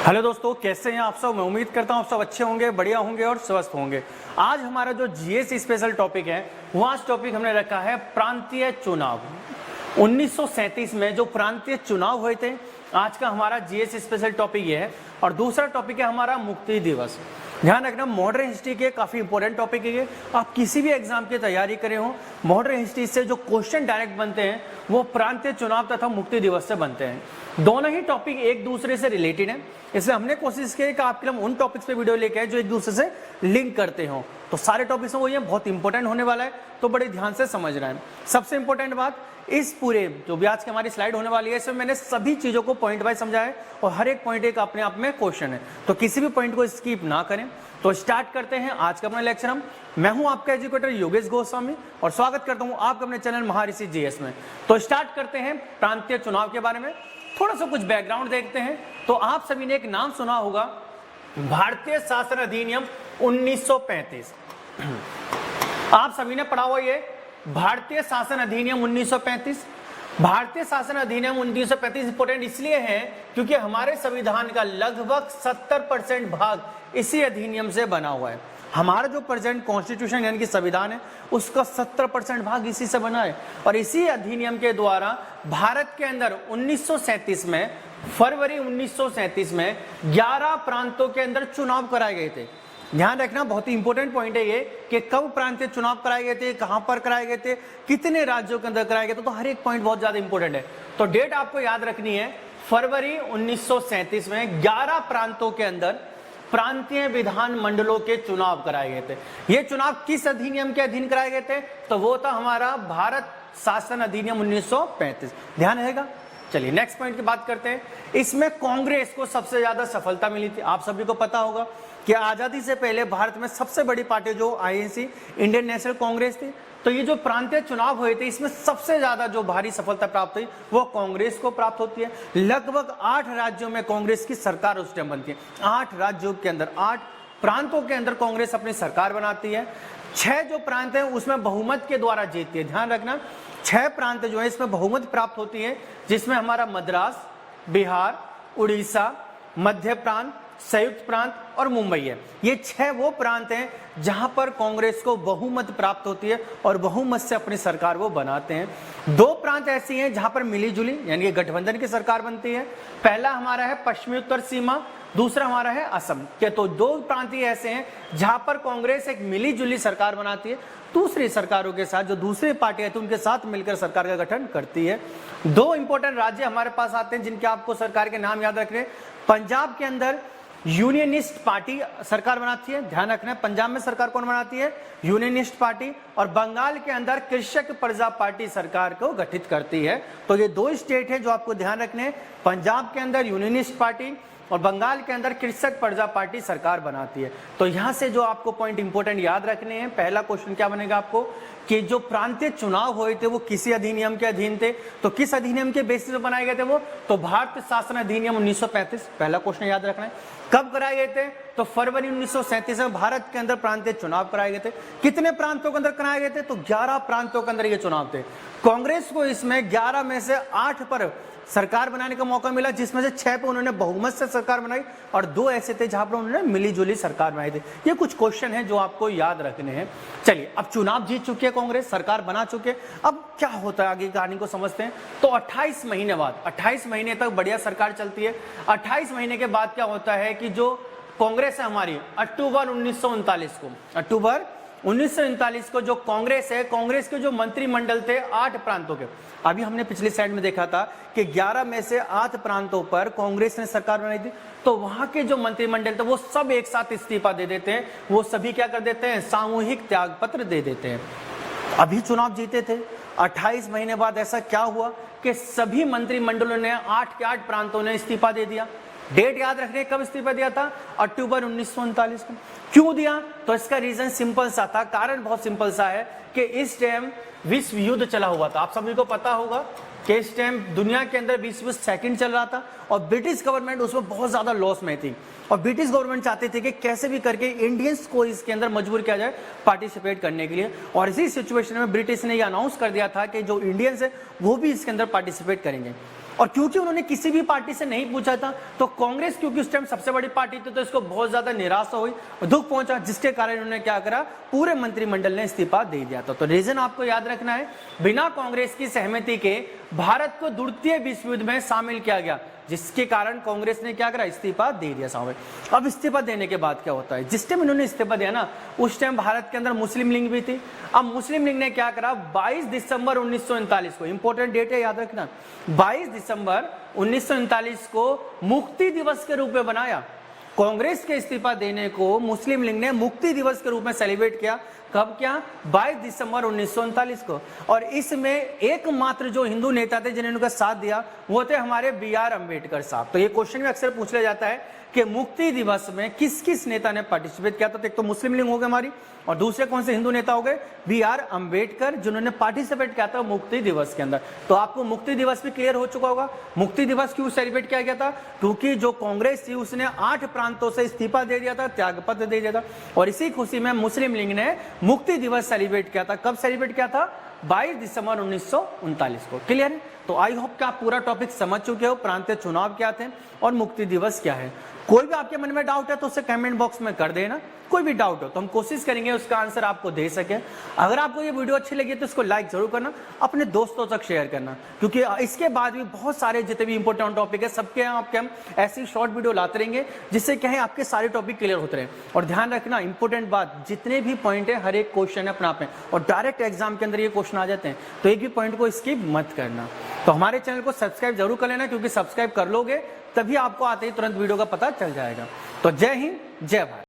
Hello दोस्तों, कैसे हैं आप सब। मैं उम्मीद करता हूं आप सब अच्छे होंगे, बढ़िया होंगे और स्वस्थ होंगे। आज हमारा जो जीएस स्पेशल टॉपिक है, वो आज टॉपिक हमने रखा है प्रांतीय चुनाव। 1937 में जो प्रांतीय चुनाव हुए थे, आज का हमारा जीएस स्पेशल टॉपिक ये है। और दूसरा टॉपिक है हमारा मुक्ति दिवस। ध्यान रखना, मॉडर्न हिस्ट्री के काफी इंपॉर्टेंट टॉपिक है। आप किसी भी एग्जाम की तैयारी करे हो, मॉडर्न हिस्ट्री से जो क्वेश्चन डायरेक्ट बनते हैं वो प्रांतीय चुनाव तथा मुक्ति दिवस से बनते हैं। दोनों ही टॉपिक एक दूसरे से रिलेटेड है, इसलिए हमने कोशिश की कि आपके लिए उन टॉपिक्स पे वीडियो लेके आए जो एक दूसरे से लिंक करते हो। तो सारे टॉपिक्स में वो ये बहुत इंपॉर्टेंट होने वाला है, तो बड़े ध्यान से समझ रहे हैं। सबसे इंपॉर्टेंट बात, इस पूरे जो भी आज की हमारी स्लाइड होने वाली है, इसमें मैंने सभी चीजों को पॉइंट वाइज समझाया है और हर एक पॉइंट एक अपने आप में क्वेश्चन है, तो किसी भी पॉइंट को स्किप ना करें। तो स्टार्ट करते हैं आज का अपना लेक्चर। मैं हूं आपका एजुकेटर योगेश गोस्वामी और स्वागत करता हूं आपका अपने चैनल महाऋषि जीएस में। तो स्टार्ट करते हैं प्रांतीय चुनाव के बारे में। थोड़ा सा कुछ बैकग्राउंड देखते हैं। तो आप सभी ने एक नाम सुना होगा, भारतीय शासन अधिनियम 1935। आप सभी ने पढ़ा हुआ ये भारतीय शासन अधिनियम 1935। भारतीय शासन अधिनियम 1935 इंपोर्टेंट इसलिए है क्योंकि हमारे संविधान का लगभग 70% भाग इसी अधिनियम से बना हुआ है। हमारा जो प्रेजेंट कॉन्स्टिट्यूशन यानी कि संविधान है, उसका 70% भाग इसी से बना है। और इसी अधिनियम के द्वारा भारत के अंदर 1937 में, फरवरी 1937 में 11 प्रांतों के अंदर चुनाव कराए गए थे। ध्यान रखना, बहुत ही इंपॉर्टेंट पॉइंट है ये कि कब प्रांतीय चुनाव कराए गए थे, कहां पर कराए गए थे, कितने राज्यों के अंदर कराए गए थे। तो हर एक पॉइंट बहुत ज्यादा इंपॉर्टेंट है। तो डेट आपको याद रखनी है, फरवरी 1937 में 11 प्रांतों के अंदर प्रांतीय विधान मंडलों के चुनाव कराए गए थे। ये चुनाव किस अधिनियम के अधीन कराए गए थे? तो वो था हमारा भारत शासन अधिनियम 1935। ध्यान रहेगा। चलिए नेक्स्ट पॉइंट की बात करते हैं। इसमें कांग्रेस को सबसे ज्यादा सफलता मिली थी। आप सभी को पता होगा कि आजादी से पहले भारत में सबसे बड़ी पार्टी जो आईएनसी, इंडियन नेशनल कांग्रेस थी। तो ये जो प्रांतीय चुनाव हुए थे, इसमें सबसे ज्यादा जो भारी सफलता प्राप्त हुई वो कांग्रेस को प्राप्त होती है। लगभग 8 राज्यों में कांग्रेस की सरकार उस टाइम बनती है। 8 राज्यों के अंदर, 8 प्रांतों के अंदर कांग्रेस अपनी सरकार बनाती है। 6 जो प्रांत है उसमें बहुमत के द्वारा जीतती है। ध्यान रखना, 6 प्रांत जो है इसमें बहुमत प्राप्त होती है, जिसमें हमारा मद्रास, बिहार, उड़ीसा, मध्य प्रांत, संयुक्त प्रांत और मुंबई है। ये 6 वो प्रांत हैं जहां पर कांग्रेस को बहुमत प्राप्त होती है और बहुमत से अपनी सरकार वो बनाते हैं। 2 प्रांत ऐसी हैं जहां पर मिली जुली यानी कि गठबंधन की सरकार बनती है। पहला हमारा है पश्चिमी उत्तर सीमा, दूसरा हमारा है असम के। तो 2 प्रांत ऐसे हैं जहां पर कांग्रेस एक मिली जुली सरकार बनाती है, दूसरी सरकारों के साथ जो दूसरी पार्टियां थी उनके साथ मिलकर सरकार का गठन करती है। 2 इंपॉर्टेंट राज्य हमारे पास आते हैं जिनके आपको सरकार के नाम याद रखने। पंजाब के अंदर यूनियनिस्ट पार्टी सरकार बनाती है। ध्यान रखना, पंजाब में सरकार कौन बनाती है? Unionist party. और बंगाल के अंदर कृषक प्रजा पार्टी सरकार को गठित करती है। तो ये 2 स्टेट है जो आपको ध्यान रखने, पंजाब के अंदर यूनियनिस्ट पार्टी और बंगाल के अंदर कृषक प्रजा पार्टी सरकार बनाती है। तो यहां से जो आपको पॉइंट इंपॉर्टेंट याद रखने हैं, पहला क्वेश्चन क्या बनेगा आपको कि जो प्रांतीय चुनाव हुए थे वो किसी अधिनियम के अधीन थे। तो किस अधिनियम के बेसिस पर बनाए गए थे वो? तो भारतीय शासन अधिनियम 1935। पहला क्वेश्चन याद रखना है। कब कराए गए थे? तो फरवरी 1937 में भारत के अंदर प्रांतीय चुनाव कराए गए थे। कितने प्रांतों के अंदर कराए गए थे? तो 11 प्रांतों के अंदर ये चुनाव थे। कांग्रेस को इसमें 11 में से 8 पर सरकार बनाने का मौका मिला, जिसमें से 6 पे उन्होंने बहुमत से सरकार बनाई और 2 ऐसे थे जहां पर उन्होंने मिलीजुली सरकार बनाई थी। ये कुछ क्वेश्चन हैं जो आपको याद रखने हैं। चलिए, अब चुनाव जीत चुकी है कांग्रेस, सरकार बना चुके, अब क्या होता है आगे कहानी को समझते हैं। तो 28 महीने बाद, 28 महीने तक बढ़िया सरकार चलती है। 28 महीने के बाद क्या होता है कि जो कांग्रेस है हमारी, अक्टूबर 1939 को जो कांग्रेस है, कांग्रेस के जो मंत्रिमंडल थे 8 प्रांतों के, अभी हमने पिछली स्लाइड में देखा था कि 11 में से 8 प्रांतों पर कांग्रेस ने सरकार बनाई थी। तो वहां के जो मंत्रिमंडल थे वो सब एक साथ इस्तीफा दे देते हैं। वो सभी क्या कर देते हैं? सामूहिक त्याग पत्र दे देते हैं। अभी चुनाव जीते थे, 28 महीने बाद ऐसा क्या हुआ कि सभी मंत्रिमंडलों ने 8 के 8 प्रांतों ने इस्तीफा दे दिया। डेट याद रखने, कब इस्तीफा दिया था? अक्टूबर 1939 को। क्यों दिया? तो इसका रीजन सिंपल सा था, कारण बहुत सिंपल सा है कि इस टाइम विश्व युद्ध चला हुआ था। आप सभी को पता होगा कि इस टाइम दुनिया के अंदर विश्व युद्ध सेकंड चल रहा था और ब्रिटिश गवर्नमेंट उसमें बहुत ज्यादा लॉस में थी। और ब्रिटिश गवर्नमेंट चाहती थी कि कैसे भी करके इंडियंस को इसके अंदर मजबूर किया जाए पार्टिसिपेट करने के लिए। और इसी सिचुएशन में ब्रिटिश ने यह अनाउंस कर दिया था कि जो इंडियंस है वो भी इसके अंदर पार्टिसिपेट करेंगे। और क्योंकि उन्होंने किसी भी पार्टी से नहीं पूछा था, तो कांग्रेस क्योंकि उस टाइम सबसे बड़ी पार्टी थी, तो इसको बहुत ज्यादा निराशा हुई, दुख पहुंचा, जिसके कारण उन्होंने क्या करा, पूरे मंत्रिमंडल ने इस्तीफा दे दिया था। तो रीजन आपको याद रखना है, बिना कांग्रेस की सहमति के भारत को द्वितीय विश्व युद्ध में शामिल किया गया, जिसके कारण कांग्रेस ने क्या करा, इस्तीफा दे दिया साहब। अब इस्तीफा देने के बाद क्या होता है, जिस टाइम इन्होंने इस्तीफा दिया ना, उस टाइम भारत के अंदर मुस्लिम लीग भी थी। अब मुस्लिम लीग ने क्या करा, 22 दिसंबर 1939 को, इंपॉर्टेंट डेट है याद रखना, 22 दिसंबर 1939 को मुक्ति दिवस के रूप में बनाया। कांग्रेस के इस्तीफा देने को मुस्लिम लीग ने मुक्ति दिवस के रूप में सेलिब्रेट किया। कब क्या, 22 दिसंबर 1939 को। और इसमें एकमात्र जो हिंदू नेता थे जिन्होंने उनका साथ दिया, वो थे हमारे बी.आर. अम्बेडकर साहब। तो ये क्वेश्चन भी अक्सर पूछ लिया जाता है कि मुक्ति दिवस में किस किस नेता ने पार्टिसिपेट किया था। तो एक तो मुस्लिम लीग हो गई हमारी, और दूसरे कौन से हिंदू नेता हो गए, बी.आर. अम्बेडकर, जिन्होंने पार्टिसिपेट किया था मुक्ति दिवस के अंदर। तो आपको मुक्ति दिवस भी क्लियर हो चुका होगा। मुक्ति दिवस क्यों सेलिब्रेट किया गया था, क्योंकि जो कांग्रेस थी उसने 8 प्रांतों से इस्तीफा दे दिया था, त्यागपत्र दे दिया था, और इसी खुशी में मुस्लिम लीग ने मुक्ति दिवस सेलिब्रेट किया था। कब सेलिब्रेट किया था, 22 दिसंबर 1939 को। क्लियर है। तो आई होप कि आप पूरा टॉपिक समझ चुके हो, प्रांतीय चुनाव क्या थे और मुक्ति दिवस क्या है। कोई भी आपके मन में डाउट है तो उसे कमेंट बॉक्स में कर देना। कोई भी डाउट हो तो हम कोशिश करेंगे उसका आंसर आपको दे सके। अगर आपको ये वीडियो अच्छी लगी तो इसको लाइक जरूर करना, अपने दोस्तों तक शेयर करना, क्योंकि इसके बाद भी बहुत सारे जितने भी इंपॉर्टेंट टॉपिक है सबके आपके हम ऐसी शॉर्ट वीडियो लाते रहेंगे, जिससे क्या है आपके सारे टॉपिक क्लियर होते रहे। और ध्यान रखना इंपॉर्टेंट बात, जितने भी पॉइंट है हर एक क्वेश्चन है अपना आप है, और डायरेक्ट एग्जाम के अंदर ये क्वेश्चन आ जाते हैं, तो एक भी पॉइंट को स्किप मत करना। तो हमारे चैनल को सब्सक्राइब जरूर कर लेना, क्योंकि सब्सक्राइब कर लोगे तभी आपको आते ही तुरंत वीडियो का पता चल जाएगा। तो जय हिंद, जय भारत।